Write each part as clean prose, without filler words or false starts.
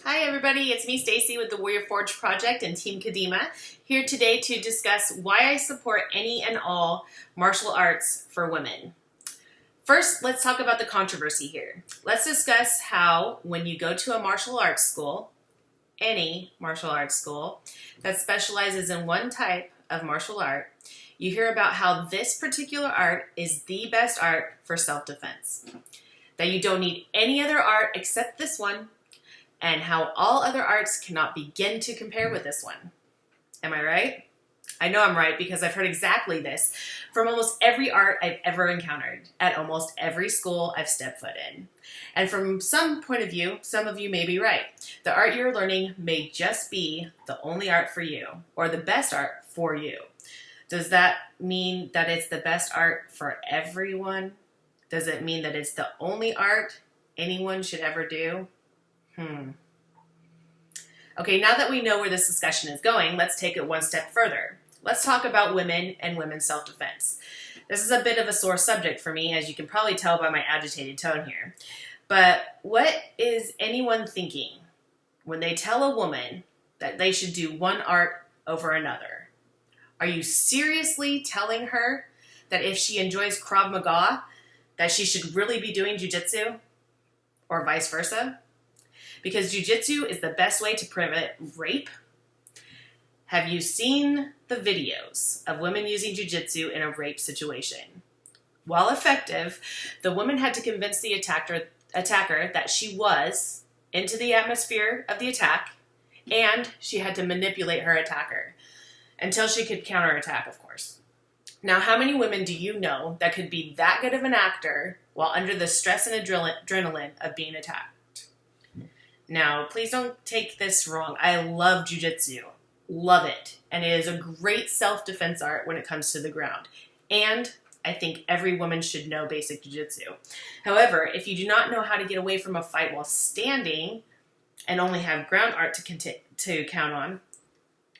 Hi everybody, it's me Stacy with the Warrior Forge Project and Team Kadima, here today to discuss why I support any and all martial arts for women. First, let's talk about the controversy here. Let's discuss how when you go to a martial arts school, any martial arts school that specializes in one type of martial art, you hear about how this particular art is the best art for self-defense. That you don't need any other art except this one, and how all other arts cannot begin to compare with this one. Am I right? I know I'm right because I've heard exactly this from almost every art I've ever encountered at almost every school I've stepped foot in. And from some point of view, some of you may be right. The art you're learning may just be the only art for you, or the best art for you. Does that mean that it's the best art for everyone? Does it mean that it's the only art anyone should ever do? Okay, now that we know where this discussion is going, let's take it one step further. Let's talk about women and women's self-defense. This is a bit of a sore subject for me, as you can probably tell by my agitated tone here. But what is anyone thinking when they tell a woman that they should do one art over another? Are you seriously telling her that if she enjoys Krav Maga, that she should really be doing jiu-jitsu, or vice versa? Because jiu-jitsu is the best way to prevent rape. Have you seen the videos of women using jiu-jitsu in a rape situation? While effective, the woman had to convince the attacker that she was into the atmosphere of the attack, and she had to manipulate her attacker until she could counterattack, of course. Now, how many women do you know that could be that good of an actor while under the stress and adrenaline of being attacked? Now, please don't take this wrong. I love jiu-jitsu. Love it. And it is a great self-defense art when it comes to the ground. And I think every woman should know basic jiu-jitsu. However, if you do not know how to get away from a fight while standing and only have ground art to count on,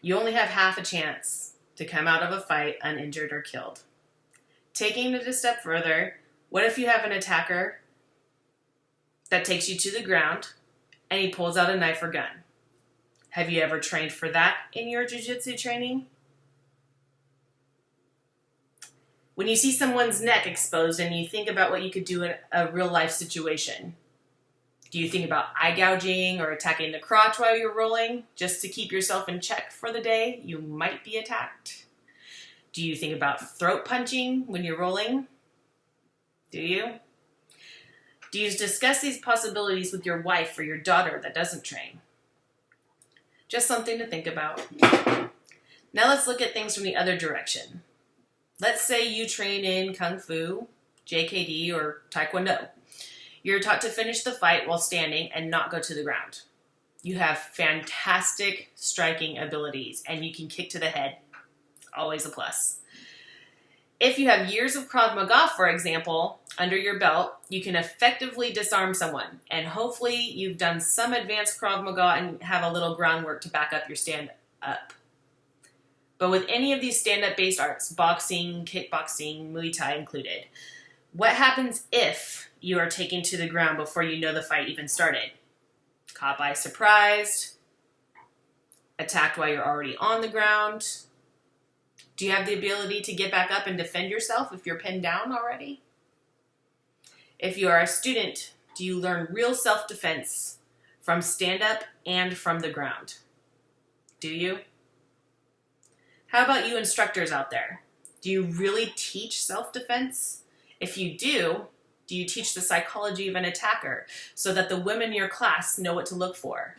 you only have half a chance to come out of a fight uninjured or killed. Taking it a step further, what if you have an attacker that takes you to the ground and he pulls out a knife or gun? Have you ever trained for that in your jiu-jitsu training? When you see someone's neck exposed and you think about what you could do in a real-life situation, do you think about eye gouging or attacking the crotch while you're rolling just to keep yourself in check for the day you might be attacked? Do you think about throat punching when you're rolling? Do you? Do you discuss these possibilities with your wife or your daughter that doesn't train? Just something to think about. Now let's look at things from the other direction. Let's say you train in Kung Fu, JKD, or Taekwondo. You're taught to finish the fight while standing and not go to the ground. You have fantastic striking abilities and you can kick to the head. It's always a plus. If you have years of Krav Maga, for example, under your belt, you can effectively disarm someone. And hopefully you've done some advanced Krav Maga and have a little groundwork to back up your stand-up. But with any of these stand-up based arts, boxing, kickboxing, Muay Thai included, what happens if you are taken to the ground before you know the fight even started? Caught by surprise? Attacked while you're already on the ground? Do you have the ability to get back up and defend yourself if you're pinned down already? If you are a student, do you learn real self-defense from stand-up and from the ground? Do you? How about you instructors out there? Do you really teach self-defense? If you do you teach the psychology of an attacker so that the women in your class know what to look for?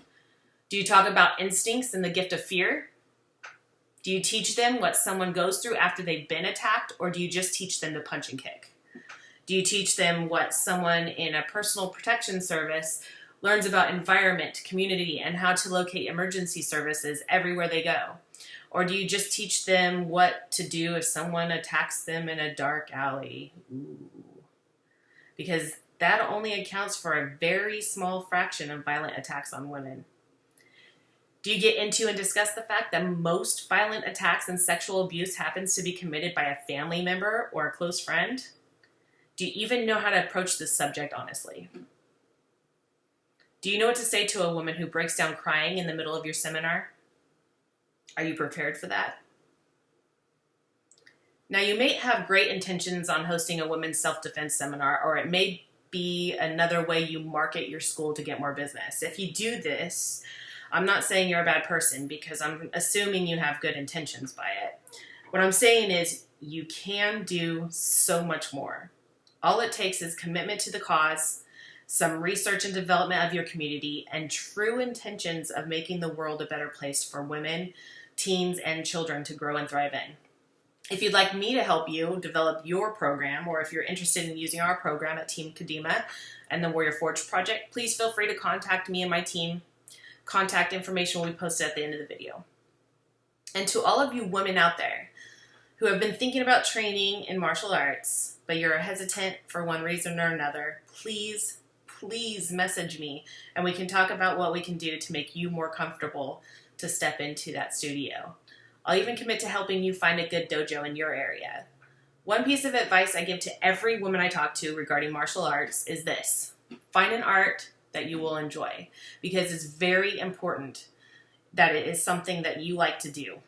Do you talk about instincts and the gift of fear? Do you teach them what someone goes through after they've been attacked, or do you just teach them to punch and kick? Do you teach them what someone in a personal protection service learns about environment, community, and how to locate emergency services everywhere they go? Or do you just teach them what to do if someone attacks them in a dark alley? Ooh. Because that only accounts for a very small fraction of violent attacks on women. Do you get into and discuss the fact that most violent attacks and sexual abuse happens to be committed by a family member or a close friend? Do you even know how to approach this subject honestly? Do you know what to say to a woman who breaks down crying in the middle of your seminar? Are you prepared for that? Now, you may have great intentions on hosting a women's self-defense seminar, or it may be another way you market your school to get more business. If you do this, I'm not saying you're a bad person, because I'm assuming you have good intentions by it. What I'm saying is you can do so much more. All it takes is commitment to the cause, some research and development of your community, and true intentions of making the world a better place for women, teens, and children to grow and thrive in. If you'd like me to help you develop your program, or if you're interested in using our program at Team Kadima and the Warrior Forge Project, please feel free to contact me and my team. Contact information will be posted at the end of the video. And to all of you women out there who have been thinking about training in martial arts, but you're hesitant for one reason or another, please message me and we can talk about what we can do to make you more comfortable to step into that studio. I'll even commit to helping you find a good dojo in your area. One piece of advice I give to every woman I talk to regarding martial arts is this: find an art that you will enjoy, because it's very important that it is something that you like to do.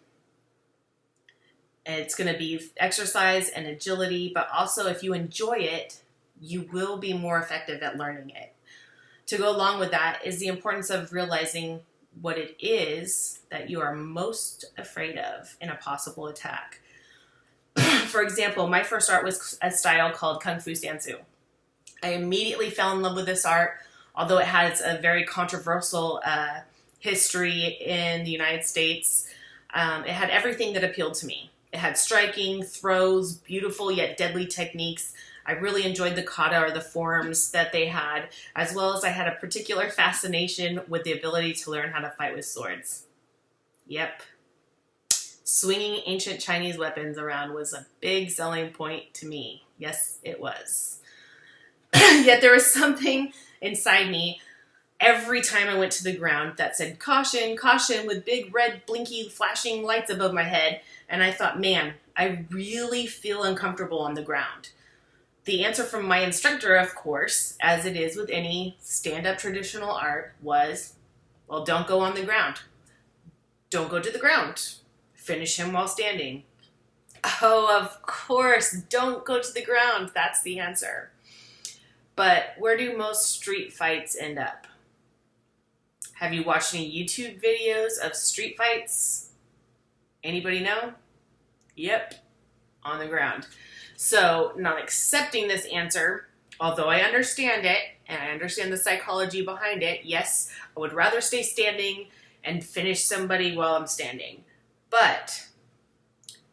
And it's going to be exercise and agility, but also if you enjoy it, you will be more effective at learning it. To go along with that is the importance of realizing what it is that you are most afraid of in a possible attack. For example, my first art was a style called Kung Fu Sansu. I immediately fell in love with this art, although it has a very controversial history in the United States. It had everything that appealed to me. It had striking, throws, beautiful yet deadly techniques. I really enjoyed the kata, or the forms that they had, as well as I had a particular fascination with the ability to learn how to fight with swords. Yep. Swinging ancient Chinese weapons around was a big selling point to me. Yes, it was. Yet there was something inside me every time I went to the ground that said, "Caution, caution," with big red blinky flashing lights above my head. And I thought, man, I really feel uncomfortable on the ground. The answer from my instructor, of course, as it is with any stand-up traditional art, was, well, don't go on the ground. Don't go to the ground. Finish him while standing. Oh, of course, don't go to the ground. That's the answer. But where do most street fights end up? Have you watched any YouTube videos of street fights? Anybody know? Yep, on the ground. So, not accepting this answer, although I understand it, and I understand the psychology behind it, yes, I would rather stay standing and finish somebody while I'm standing. But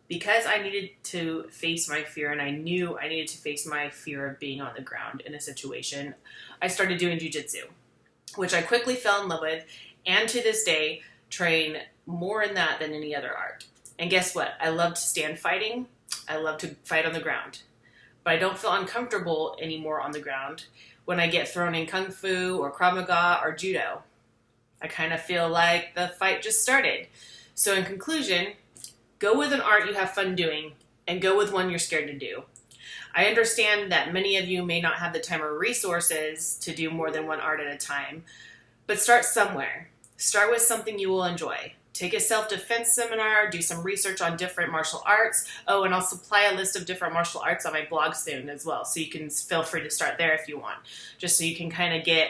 because I needed to face my fear, and I knew I needed to face my fear of being on the ground in a situation, I started doing jiu-jitsu, which I quickly fell in love with, and to this day, train more in that than any other art. And guess what? I love to stand fighting. I love to fight on the ground. But I don't feel uncomfortable anymore on the ground when I get thrown in Kung Fu or Krav Maga or Judo. I kind of feel like the fight just started. So in conclusion, go with an art you have fun doing, and go with one you're scared to do. I understand that many of you may not have the time or resources to do more than one art at a time, but start somewhere. Start with something you will enjoy. Take a self-defense seminar, do some research on different martial arts. Oh, and I'll supply a list of different martial arts on my blog soon as well, so you can feel free to start there if you want, just so you can kind of get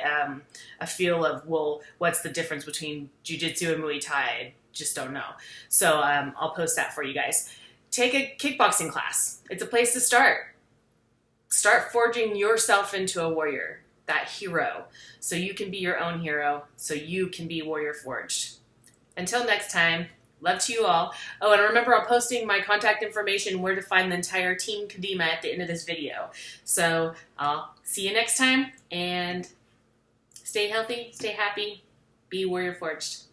a feel of, well, what's the difference between jiu-jitsu and Muay Thai? I just don't know. So I'll post that for you guys. Take a kickboxing class. It's a place to start. Start forging yourself into a warrior, that hero, so you can be your own hero, so you can be warrior forged. Until next time, love to you all. Oh, and remember, I'm posting my contact information, where to find the entire Team Kadima at the end of this video. So I'll see you next time, and stay healthy, stay happy, be warrior forged.